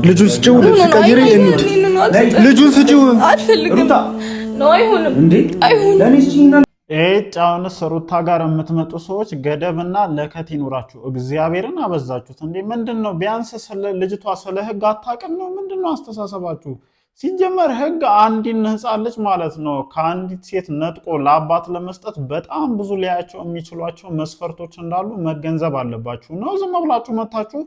ልጁን ስጪው ቀይሬ ልጁን ስጪው አልፈልግም ነው አይሆንም እንዴ አይሆንም ጫውንስ ሩታ ጋር የምትመጡ ሰዎች ገደብና ለከት ይኑራችሁ እግዚአብሔርን አበዛችሁት እንዴ ምንድነው ቢያንስ ልጅቷ ስለ ህግ አታውቅም ነው ምንድነው አስተሳሰባችሁ ሲጀመር ህግ አንዲን ህፃን ልጅ ማለት ነው ከአንዲት ሴት ነጥቆ ለአባት ለመስጠት በጣም ብዙ ሊያያቸው የሚችሏቸው መስፈርቶች እንዳሉ መገንዘብ አለባችሁ ነው ዝም ብላችሁ መታችሁ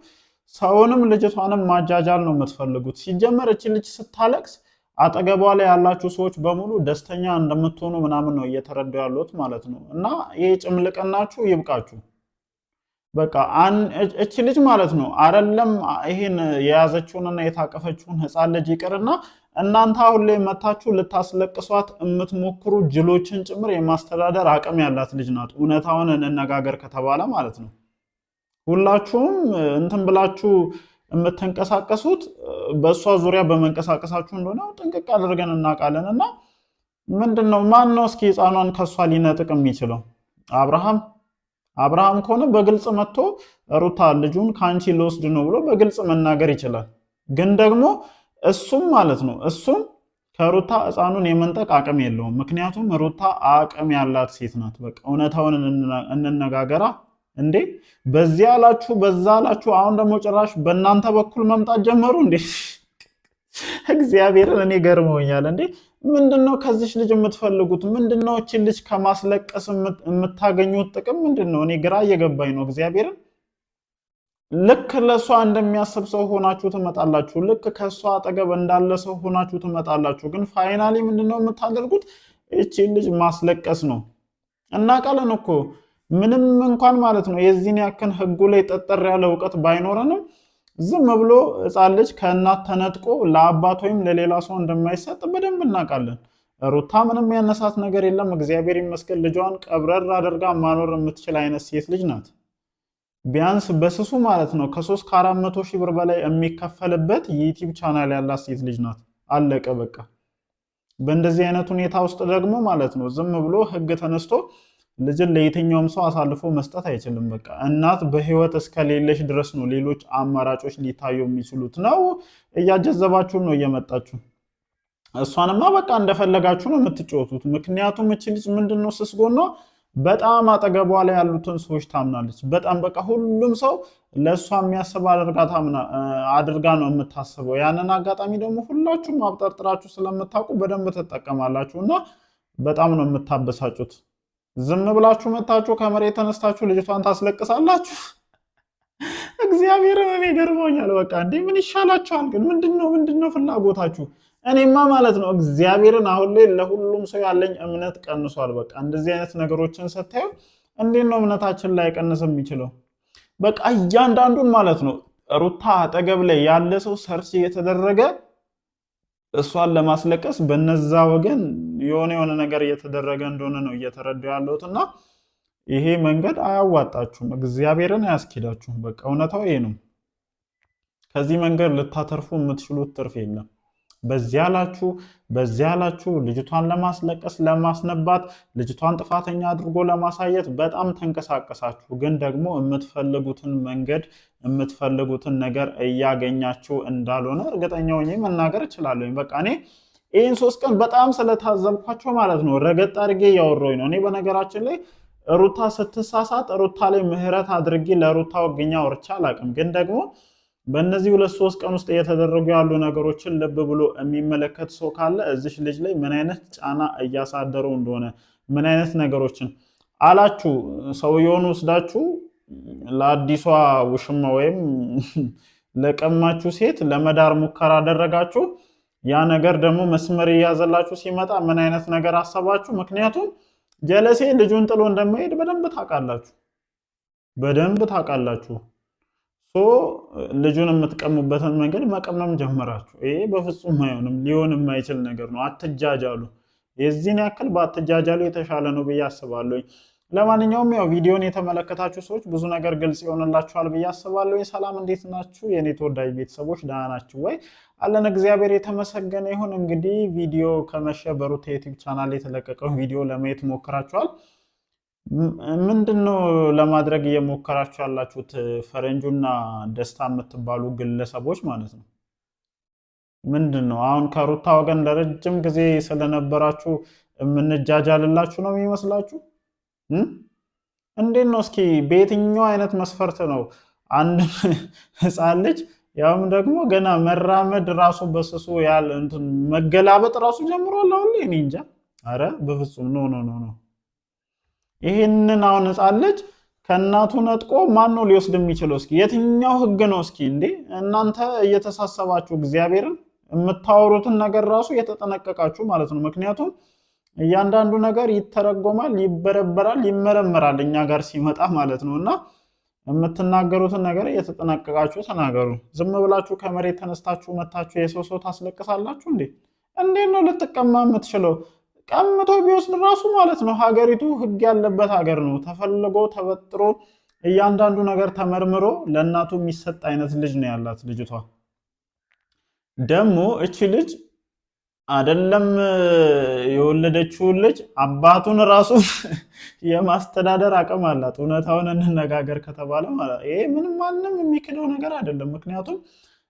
ሰውንም ልጅቷንም ማጃጃል ነው የምትፈልጉት ሲጀመር እቺ ልጅ ስታለቅስ አጠገቧ ላይ ያላችሁ ሰዎች በሙሉ ደስተኛ እንደምትሆኑ ምናምን ነው እየተረዱ ያሉት ማለት ነው እና ይሄ ጭምልቅናችሁ ይብቃችሁ በቃ እቺ ልጅ ማለት ነው አይደለም ይሄን የያዘችውንና የታቀፈችውን ህፃን ልጅ ይቅርና እናንተ አሁን ላይ መታችሁ ልታስለቅሷት የምትሞክሩ ጅሎችን ጭምር የማስተዳደር አቅም ያላት ልጅ ናት እውነታውን እንነጋገር ከተባለ ማለት ነው ሁላችሁም እንትን ብላችሁ የምትንቀሳቀሱት በእሷ ዙሪያ በመንቀሳቀሳችሁ እንደሆነ ጥንቅቅ አድርገን እናውቃለንና ምንድነው ማን ነው እስኪ ህፃኗን ከሷ ሊነጥቅ የሚችለው አብርሃም ከሆነ በግልጽ መጥቶ ሩታ ልጁን ካንቺ ልወስድ ነው ብሎ በግልጽ መናገር ይችላል ግን ደግሞ እሱም ማለት ነው እሱም ከሩታ ህፃኑን የመንጠቅ አቅም የለውም ምክንያቱም ሩታ አቅም ያላት ሴት ናት በቃ እውነታውን እንነጋገራ እንዴ በዚያ አላችሁ በዛ አላችሁ አሁን ደግሞ ጭራሽ በእናንተ በኩል መምጣት ጀመሩ እንዴ እግዚአብሔርን እኔ ገርመውኛል እንዴ ምንድነው ከዚህ ልጅ የምትፈልጉት ምንድነው እቺ ልጅ ከማስለቀስ የምታገኙት ጥቅም ምንድነው እኔ ግራ እየገባኝ ነው እግዚአብሔርን ልክ ለሷ እንደሚያስብ ሰው ሆናችሁ ትመጣላችሁ ልክ ከሷ አጠገብ እንዳለ ሰው ሆናችሁ ትመጣላችሁ ግን ፋይናሊ ምንድነው የምታደርጉት እቺ ልጅ ማስለቀስ ነው እና ቃለን እኮ ምንም እንኳን ማለት ነው የዚህን ያክን ህጉ ላይ ጠጠር ያለ ዕውቀት ባይኖረንም ዝም ብሎ ህፃን ልጅ ከእናት ተነጥቆ ለአባት ወይም ለሌላ ሰው እንደማይሰጥ በደንብ እናውቃለን ሩታ ምንም ያነሳት ነገር የለም እግዚአብሔር ይመስገን ልጇን ቀብረር አድርጋ ማኖር የምትችል አይነት ሴት ልጅ ናት ቢያንስ በስሱ ማለት ነው ከ3 ከ400 ሺህ ብር በላይ የሚከፈልበት የዩቲዩብ ቻናል ያላት ሴት ልጅ ናት አለቀ በቃ በእንደዚህ አይነት ሁኔታ ውስጥ ደግሞ ማለት ነው ዝም ብሎ ህግ ተነስቶ ልጅን ለየትኛውም ሰው አሳልፎ መስጠት አይችልም በቃ እናት በህይወት እስከሌለሽ ድረስ ነው ሌሎች አማራጮች ሊታዩ የሚችሉት ነው እያጀዘባችሁ ነው እየመጣችሁ እሷንማ በቃ እንደፈለጋችሁ ነው የምትጫወቱት ምክንያቱም እቺ ልጅ ምንድነው ስስጎና በጣም አጠገቧ ላይ ያሉትን ሰዎች ታምናለች በጣም በቃ ሁሉም ሰው ለሷ የሚያስብ አድርጋ ነው የምታስበው ያንን አጋጣሚ ደግሞ ሁላችሁም አብጠርጥራችሁ ስለምታውቁ በደንብ ተጠቀማላችሁና በጣም ነው የምታበሳጩት ዝም ብላችሁ መታችሁ ከመሬት ተነስታችሁ ልጅቷን ታስለቅሳላችሁ እግዚአብሔርን እኔ ገርሞኛል በቃ እንዴ ምን ይሻላችኋል ግን ምንድነው ፍላጎታችሁ እኔማ ማለት ነው እግዚአብሔርን አሁን ላይ ለሁሉም ሰው ያለኝ እምነት ቀንሷል በቃ እንደዚህ አይነት ነገሮችን ስታዩ እንዴት ነው እምነታችን ላይ ቀንስ የሚችለው በቃ እያንዳንዱን ማለት ነው ሩታ አጠገብ ላይ ያለ ሰው ሰርች እየተደረገ እሷን ለማስለቀስ በነዛ ወገን የሆነ ነገር እየተደረገ እንደሆነ ነው እየተረዱ ያለውትና ይሄ መንገድ አያዋጣችሁም እግዚአብሔርን አያስኪዳችሁም በቃ እውነታው ይሄ ነው ከዚህ መንገድ ልታተርፉ የምትችሉት ትርፍ የለም በዚያላችሁ ልጅቷን ለማስለቀስ ለማስነባት ልጅቷን ጥፋተኛ አድርጎ ለማሳየት በጣም ተንቀሳቀሳችሁ ግን ደግሞ የምትፈልጉትን መንገድ የምትፈልጉትን ነገር እያገኛችሁ እንዳልሆነ እርግጠኛው ነኝ መናገር እችላለሁ በቃ እኔ ይሄን 3 ቀን በጣም ስለታዘብኳቸው ማለት ነው ረገጥ አድርጌ ያወራሁኝ ነው እኔ በነገራችን ላይ ሩታ ስትሳሳት ሩታ ላይ ምህረት አድርጌ ለሩታ ወግኛ ወርቻ አላቅም ግን ደግሞ በእነዚህ 2-3 ቀን ውስጥ እየተደረጉ ያሉ ነገሮችን ልብ ብሎ የሚመለከት ሰው ካለ እዚህ ልጅ ላይ ምን አይነት ጫና እያሳደሩ እንደሆነ ምን አይነት ነገሮችን አላችሁ ሰውየውን ወስዳችሁ ለአዲሷ ውሽማ ወይም ለቀማችሁ ሴት ለመዳር ሙከራ አደረጋችሁ ያ ነገር ደግሞ መስመር ያዘላችሁ ሲመጣ ምን አይነት ነገር አሰባችሁ ምክንያቱም ጀለሴ ልጁን ጥሎ እንደማይሄድ በደንብ ታውቃላችሁ ልጁን የምትቀሙበትን መንገድ መቀመም ጀመራችሁ ይሄ በፍጹም አይሆንም ሊሆን የማይችል ነገር ነው አትጃጃሉ የዚህን ያክል ባትጃጃሉ የተሻለ ነው ብዬ አስባለሁ ለማንኛውም ያው ቪዲዮን የተመለከታችሁ ሰዎች ብዙ ነገር ግልጽ ይሆንላችኋል ብዬ አስባለሁ ሰላም እንዴት ናችሁ የኔ ተወዳጅ ቤተሰቦች ደህና ናችሁ ወይ አለን እግዚአብሔር የተመሰገነ ይሁን እንግዲህ ቪዲዮ ከመሸ በሩታ ዩቲዩብ ቻናል የተለቀቀው ቪዲዮ ለማየት ሞክራችኋል ምንድነው ለማድረግ እየሞከራችሁ ያላችሁት ፈረንጁና ደስታ የምትባሉ ግለሰቦች ማለት ነው ምንድነው አሁን ከሩታ ወገን ለረጅም ጊዜ ስለነበራችሁ የምንጃጃልላችሁ ነው የሚመስላችሁ? እንዴት ነው እስኪ በየትኛው አይነት መስፈርት ነው አንድ ህፃን ልጅ ያውም ደግሞ ገና መራመድ ራሱ በስሱ ያለ እንትን መገላበጥ ራሱ ጀምሯል አሁን እኔ እንጃ። አረ በፍጹም ኖ ኖ ኖ ኖ። ይሄንን አሁን ህፃን ልጅ ከእናቱ ነጥቆ ማን ነው ሊወስድ የሚችለው? እስኪ የትኛው ህግ ነው? እስኪ እንዴ እናንተ እየተሳሰባችሁ እግዚአብሔርን የምታወሩትን ነገር ራሱ እየተጠነቀቃችሁ ማለት ነው። ምክንያቱም እያንዳንዱ ነገር ይተረጎማል፣ ይበረበራል፣ ይመረመራል እኛ ጋር ሲመጣ ማለት ነው። እና የምትናገሩትን ነገር እየተጠነቀቃችሁ ተናገሩ። ዝም ብላችሁ ከመሬት ተነስታችሁ መታችሁ የሰው ሰው ታስለቅሳላችሁ እንዴ? እንዴት ነው ልትቀማ የምትችለው? ቀምቶ ቢወስድ ራሱ ማለት ነው ሀገሪቱ ህግ ያለበት ሀገር ነው። ተፈልጎ ተበጥሮ እያንዳንዱ ነገር ተመርምሮ ለእናቱ የሚሰጥ አይነት ልጅ ነው ያላት ልጅቷ። ደግሞ እቺ ልጅ አይደለም የወለደችውን ልጅ አባቱን ራሱ የማስተዳደር አቅም አላት። እውነታውን እንነጋገር ከተባለ ማለት ይሄ ምንም ማንም የሚክደው ነገር አይደለም። ምክንያቱም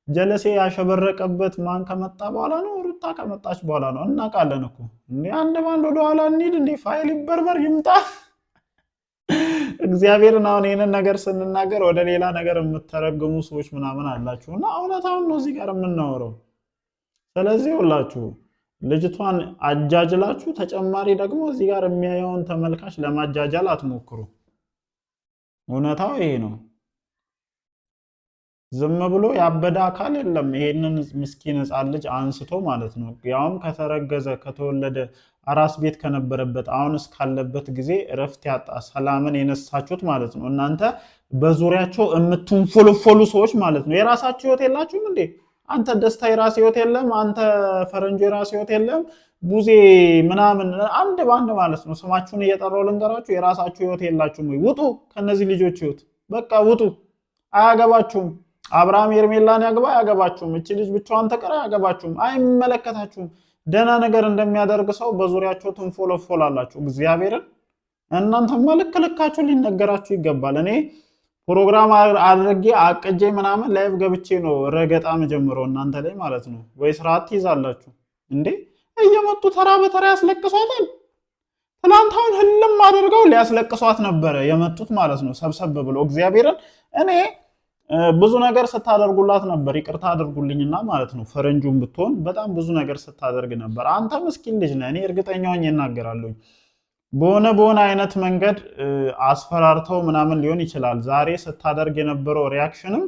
ጀለሴ ያሸበረቀበት ማን ከመጣ በኋላ ነው? ሩታ ከመጣች በኋላ ነው። እናውቃለን እኮ እንዴ። አንድ ባንድ ወደ ኋላ እንሂድ እንዴ? ፋይል ይበርበር ይምጣ። እግዚአብሔርን አሁን ይሄንን ነገር ስንናገር ወደ ሌላ ነገር የምትተረጉሙ ሰዎች ምናምን አላችሁና እውነታውን ነው እዚህ ጋር የምናወራው። ስለዚህ ሁላችሁ ልጅቷን አጃጅላችሁ ተጨማሪ ደግሞ እዚህ ጋር የሚያየውን ተመልካች ለማጃጃል አትሞክሩ። እውነታው ይሄ ነው። ዝም ብሎ ያበደ አካል የለም። ይሄንን ምስኪን ህፃን ልጅ አንስቶ ማለት ነው ያውም ከተረገዘ ከተወለደ አራስ ቤት ከነበረበት አሁን እስካለበት ጊዜ እረፍት ያጣ ሰላምን የነሳችሁት ማለት ነው። እናንተ በዙሪያቸው የምትንፎለፎሉ ሰዎች ማለት ነው። የራሳችሁ ህይወት የላችሁም እንዴ? አንተ ደስታ የራስ ህይወት የለም? አንተ ፈረንጆ የራስ ህይወት የለም? ቡዜ ምናምን አንድ ባንድ ማለት ነው ስማችሁን እየጠራው ልንገራችሁ። የራሳችሁ ህይወት የላችሁም ወይ? ውጡ ከነዚህ ልጆች ህይወት በቃ ውጡ። አያገባችሁም። አብርሃም ኤርሜላን ያግባ አያገባችሁም። እቺ ልጅ ብቻዋን ተቀር አያገባችሁም። አይመለከታችሁም። ደህና ነገር እንደሚያደርግ ሰው በዙሪያቸው ትንፎለፎላላችሁ። እግዚአብሔርን እናንተማ ልክ ልካችሁ ሊነገራችሁ ይገባል። እኔ ፕሮግራም አድርጌ አቅጄ ምናምን ላይቭ ገብቼ ነው ረገጣ መጀመረው እናንተ ላይ ማለት ነው። ወይ ስርዓት ትይዛላችሁ እንዴ? እየመጡ ተራ በተራ ያስለቅሷታል። ትናንት አሁን ህልም አድርገው ሊያስለቅሷት ነበረ የመጡት ማለት ነው ሰብሰብ ብለው። እግዚአብሔርን እኔ ብዙ ነገር ስታደርጉላት ነበር። ይቅርታ አድርጉልኝና ማለት ነው ፈረንጁን ብትሆን በጣም ብዙ ነገር ስታደርግ ነበር። አንተ ምስኪን ልጅ ነህ። እኔ እርግጠኛ ሆኜ እናገራለሁ። በሆነ አይነት መንገድ አስፈራርተው ምናምን ሊሆን ይችላል። ዛሬ ስታደርግ የነበረው ሪያክሽንም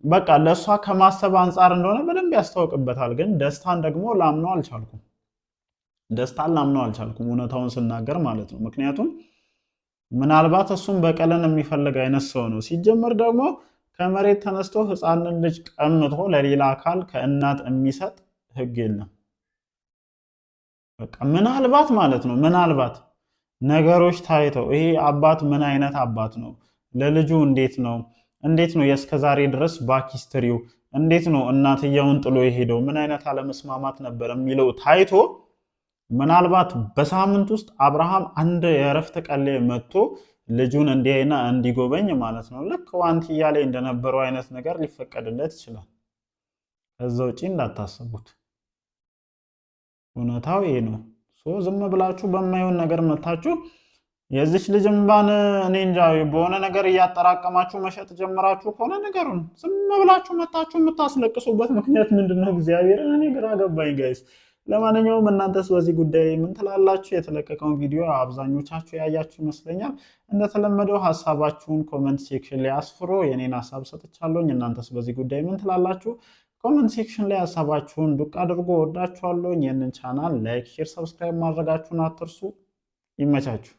በቃ ለእሷ ከማሰብ አንጻር እንደሆነ በደንብ ያስታውቅበታል። ግን ደስታን ደግሞ ላምነው አልቻልኩም። እውነታውን ስናገር ማለት ነው። ምክንያቱም ምናልባት እሱም በቀልን የሚፈልግ አይነት ሰው ነው። ሲጀመር ደግሞ ከመሬት ተነስቶ ህፃንን ልጅ ቀምቶ ለሌላ አካል ከእናት የሚሰጥ ህግ የለም። በቃ ምናልባት ማለት ነው ምናልባት ነገሮች ታይተው ይሄ አባት ምን አይነት አባት ነው፣ ለልጁ እንዴት ነው የእስከዛሬ ድረስ ባኪስትሪው እንዴት ነው እናትየውን ጥሎ የሄደው፣ ምን አይነት አለመስማማት ነበር የሚለው ታይቶ ምናልባት በሳምንት ውስጥ አብርሃም አንድ የእረፍት ቀን ላይ መጥቶ ልጁን እንዲያይና እንዲጎበኝ ማለት ነው ልክ ዋንትያ ላይ እንደነበረው አይነት ነገር ሊፈቀድለት ይችላል። ከዛ ውጪ እንዳታስቡት። እውነታው ይሄ ነው። ዝም ብላችሁ በማይሆን ነገር መታችሁ የዚች ልጅ እንባን እኔ እንጃ በሆነ ነገር እያጠራቀማችሁ መሸጥ ጀምራችሁ ከሆነ ነገሩን ዝም ብላችሁ መታችሁ የምታስለቅሱበት ምክንያት ምንድነው? እግዚአብሔር እኔ ግራ ገባኝ ጋይስ። ለማንኛውም እናንተስ በዚህ ጉዳይ ምን ትላላችሁ? የተለቀቀውን ቪዲዮ አብዛኞቻችሁ ያያችሁ ይመስለኛል። እንደተለመደው ሐሳባችሁን ኮሜንት ሴክሽን ላይ አስፍሩ። የኔን ሐሳብ ሰጥቻለሁ። እናንተስ በዚህ ጉዳይ ምን ትላላችሁ? ኮሜንት ሴክሽን ላይ ሐሳባችሁን ዱቅ አድርጎ። ወዳችኋለሁ። ይህንን ቻናል ላይክ፣ ሼር፣ ሰብስክራይብ ማድረጋችሁን አትርሱ። ይመቻችሁ።